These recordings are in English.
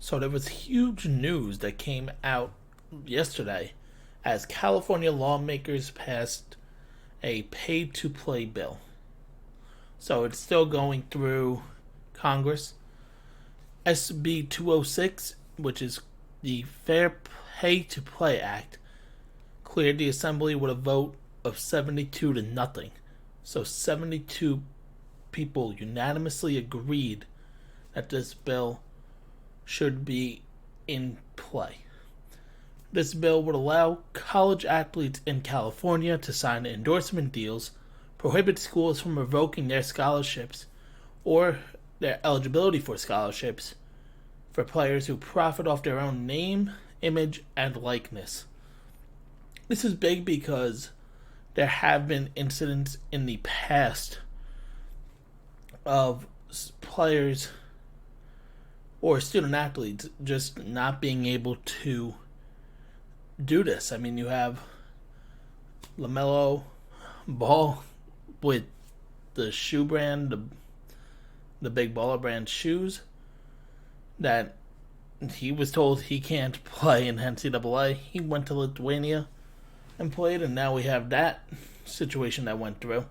So there was huge news that came out yesterday as California lawmakers passed a pay to play bill. So it's still going through Congress. SB 206, which is the Fair Pay to Play Act, cleared the assembly with a vote of 72 to nothing. So 72 people unanimously agreed that this bill should be in play. This bill would allow college athletes in California to sign endorsement deals, prohibit schools from revoking their scholarships or their eligibility for scholarships for players who profit off their own name, image, and likeness. This is big because there have been incidents in the past of players or student athletes just not being able to do this. I mean, you have LaMelo Ball with the shoe brand, the Big Baller brand shoes, that he was told he can't play in NCAA. He went to Lithuania and played, and now we have that situation that went through.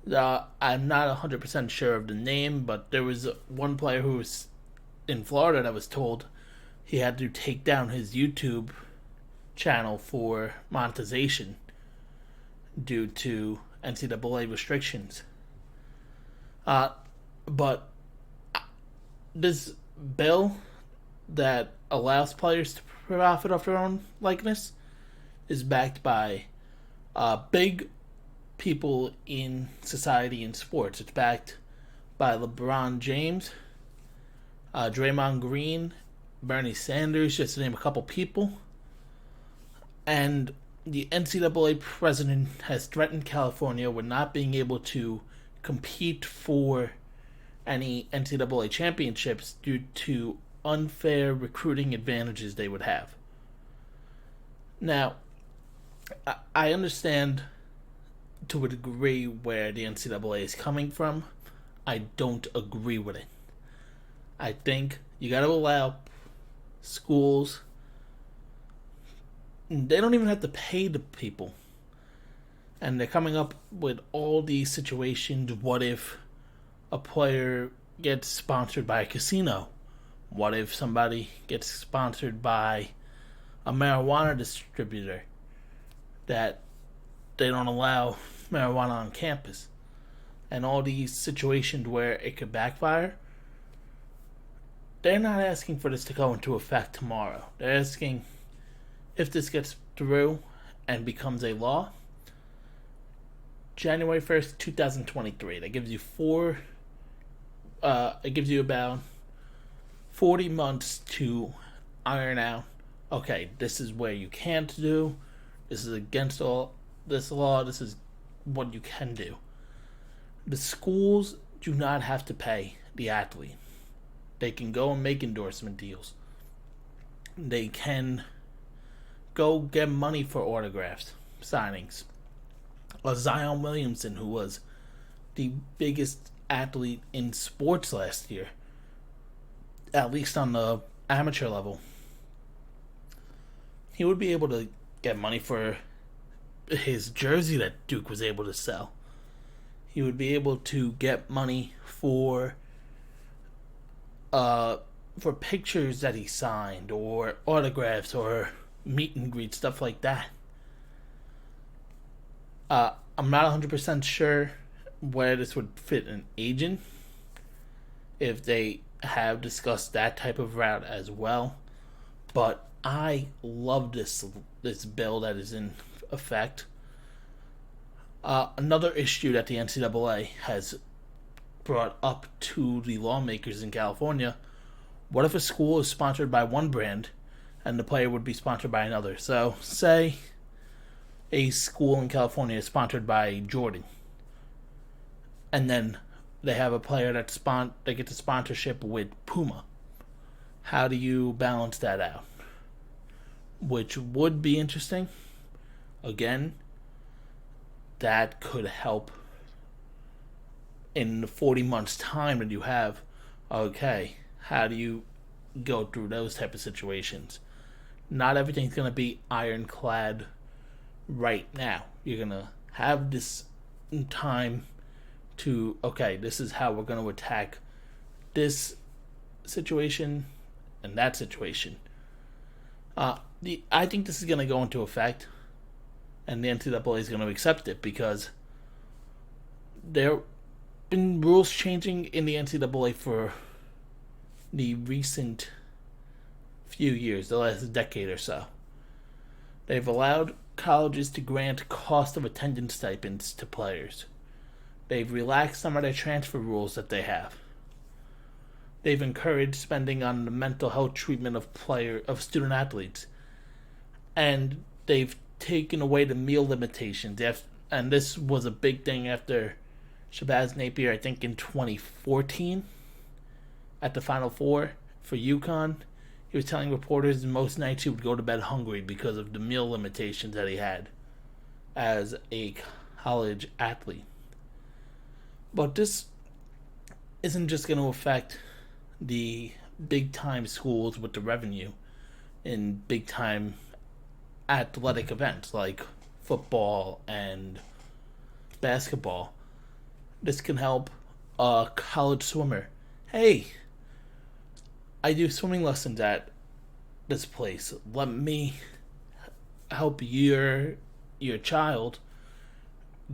I'm not 100% sure of the name, but there was one player who was in Florida that was told he had to take down his YouTube channel for monetization due to NCAA restrictions. But this bill that allows players to profit off their own likeness is backed by big people in society and sports. It's backed by LeBron James, Draymond Green, Bernie Sanders, just to name a couple people. And the NCAA president has threatened California with not being able to compete for any NCAA championships due to unfair recruiting advantages they would have. Now, I understand to a degree where the NCAA is coming from. I don't agree with it. I think you got to allow schools. They don't even have to pay the people. And they're coming up with all these situations. What if a player gets sponsored by a casino? What if somebody gets sponsored by a marijuana distributor that they don't allow marijuana on campus? And all these situations where it could backfire. They're not asking for this to go into effect tomorrow. They're asking if this gets through and becomes a law, January 1st, 2023. That gives you it gives you about 40 months to iron out, okay, this is where you can't do, this is against all this law, this is what you can do. The schools do not have to pay the athlete. They can go and make endorsement deals. They can go get money for autographs, signings. Zion Williamson, who was the biggest athlete in sports last year, at least on the amateur level, he would be able to get money for his jersey that Duke was able to sell. He would be able to get money for pictures that he signed, or autographs, or meet and greet, stuff like that. I'm not 100% sure where this would fit an agent, if they have discussed that type of route as well. But I love this bill that is in effect. Another issue that the NCAA has brought up to the lawmakers in California: what if a school is sponsored by one brand and the player would be sponsored by another? So, say a school in California is sponsored by Jordan, and then they have a player that gets a sponsorship with Puma. How do you balance that out? Which would be interesting. Again, that could help in the 40 months time that you have. Okay, how do you go through those type of situations. Not everything's going to be ironclad right now. You're going to have this time to, okay, this is how we're going to attack this situation and that situation. I think this is going to go into effect, and the NCAA is going to accept it because there have been rules changing in the NCAA for the recent few years, the last decade or so. They've allowed colleges to grant cost of attendance stipends to players. They've relaxed some of their transfer rules that they have. They've encouraged spending on the mental health treatment of student athletes. And they've taken away the meal limitations. And this was a big thing after Shabazz Napier, I think in 2014, at the Final Four for UConn. He was telling reporters most nights he would go to bed hungry because of the meal limitations that he had as a college athlete. But this isn't just going to affect the big-time schools with the revenue in big-time athletic events like football and basketball. This can help a college swimmer. Hey, I do swimming lessons at this place. Let me help your child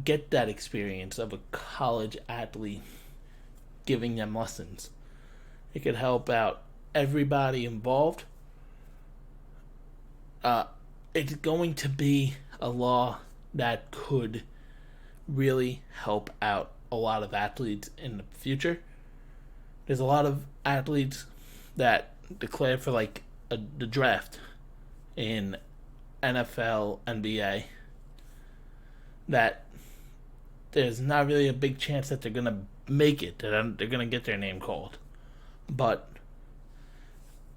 get that experience of a college athlete giving them lessons. It could help out everybody involved. It's going to be a law that could really help out a lot of athletes in the future. There's a lot of athletes that declared for the draft in NFL, NBA, that there's not really a big chance that they're going to make it, that they're going to get their name called. But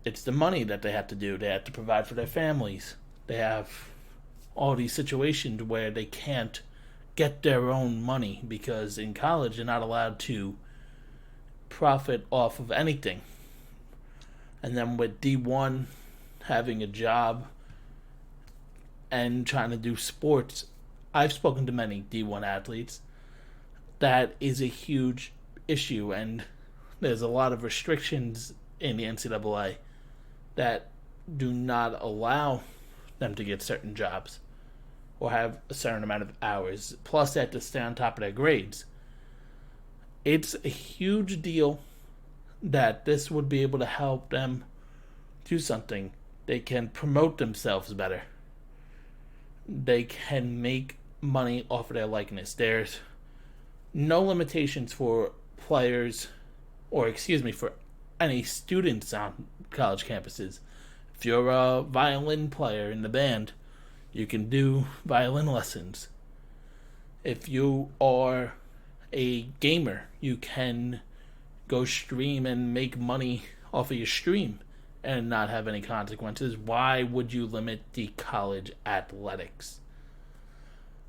it's the money that they have to do. They have to provide for their families. They have all these situations where they can't get their own money because in college they're not allowed to profit off of anything. And then with D1 having a job and trying to do sports, I've spoken to many D1 athletes. That is a huge issue, and there's a lot of restrictions in the NCAA that do not allow them to get certain jobs or have a certain amount of hours. Plus, they have to stay on top of their grades. It's a huge deal that this would be able to help them do something. They can promote themselves better. They can make money off of their likeness. There's no limitations for players, for any students on college campuses. If you're a violin player in the band, you can do violin lessons. If you are a gamer, you can go stream and make money off of your stream and not have any consequences. Why would you limit the college athletics?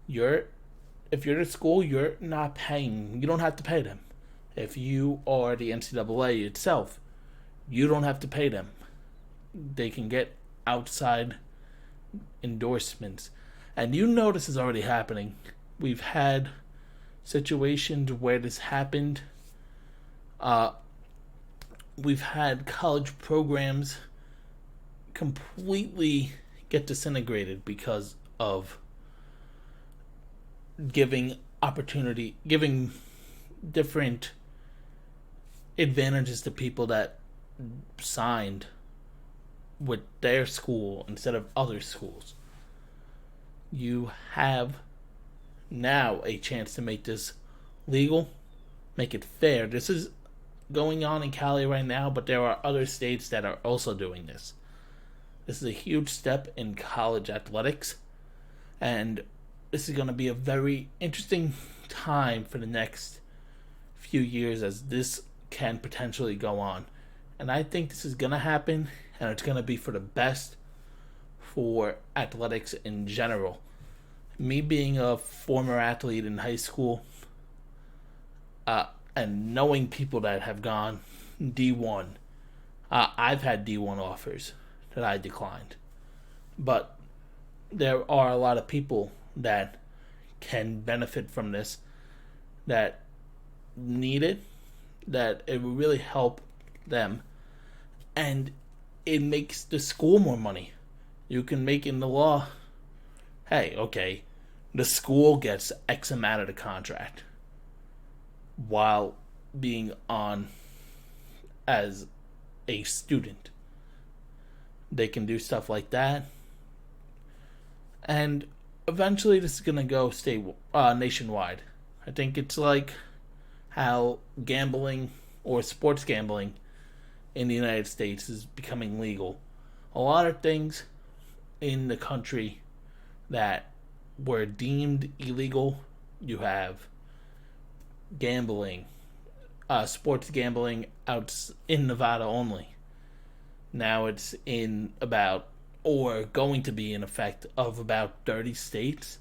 If you're at school, you're not paying. You don't have to pay them. If you are the NCAA itself, you don't have to pay them. They can get outside endorsements. And you know this is already happening. We've had situations where this happened. We've had college programs completely get disintegrated because of giving different advantages to people that signed with their school instead of other schools. You have now a chance to make this legal, make it fair. This is going on in Cali right now, but there are other states that are also doing this. This is a huge step in college athletics, and this is going to be a very interesting time for the next few years as this can potentially go on. And I think this is going to happen, and it's going to be for the best for athletics in general. Me being a former athlete in high school, and knowing people that have gone D1, I've had D1 offers that I declined. But there are a lot of people that can benefit from this, that need it, that it will really help them. And it makes the school more money. You can make in the law, hey, okay, the school gets X amount of the contract while being on as a student. They can do stuff like that. And eventually this is going to go nationwide. I think it's like how gambling or sports gambling in the United States is becoming legal. A lot of things in the country that were deemed illegal, you have gambling, sports gambling out in Nevada only. Now it's in about, or going to be in effect of about 30 states.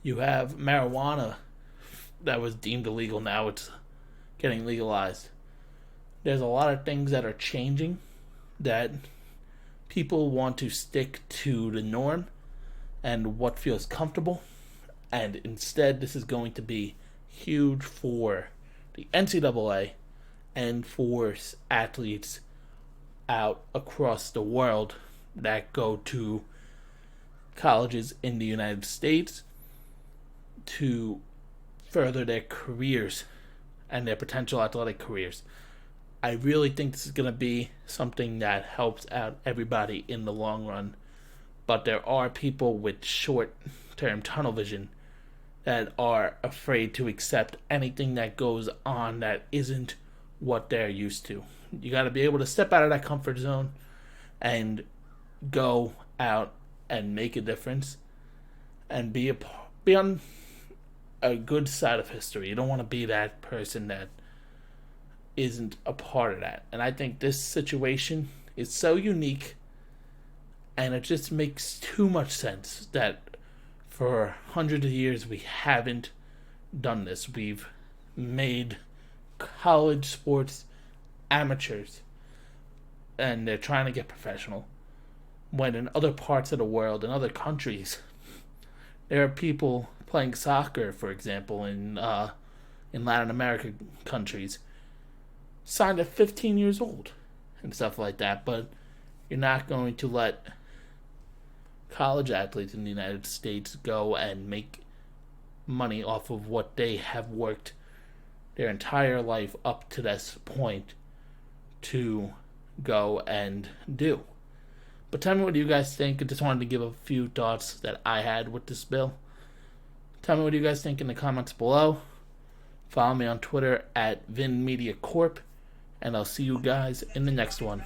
You have marijuana that was deemed illegal, now it's getting legalized. There's a lot of things that are changing, that people want to stick to the norm and what feels comfortable, and instead this is going to be huge for the NCAA and for athletes out across the world that go to colleges in the United States to further their careers and their potential athletic careers. I really think this is going to be something that helps out everybody in the long run. But there are people with short-term tunnel vision that are afraid to accept anything that goes on that isn't what they're used to. You got to be able to step out of that comfort zone and go out and make a difference and be on a good side of history. You don't want to be that person that isn't a part of that. And I think this situation is so unique, and it just makes too much sense that for hundreds of years we haven't done this. We've made college sports amateurs, and they're trying to get professional. When in other parts of the world, in other countries, there are people playing soccer, for example, in Latin American countries, signed at 15 years old and stuff like that. But you're not going to let college athletes in the United States go and make money off of what they have worked their entire life up to this point to go and do. But tell me what you guys think. I just wanted to give a few thoughts that I had with this bill. Tell me what you guys think in the comments below. Follow me on Twitter at VinMediaCorp. And I'll see you guys in the next one.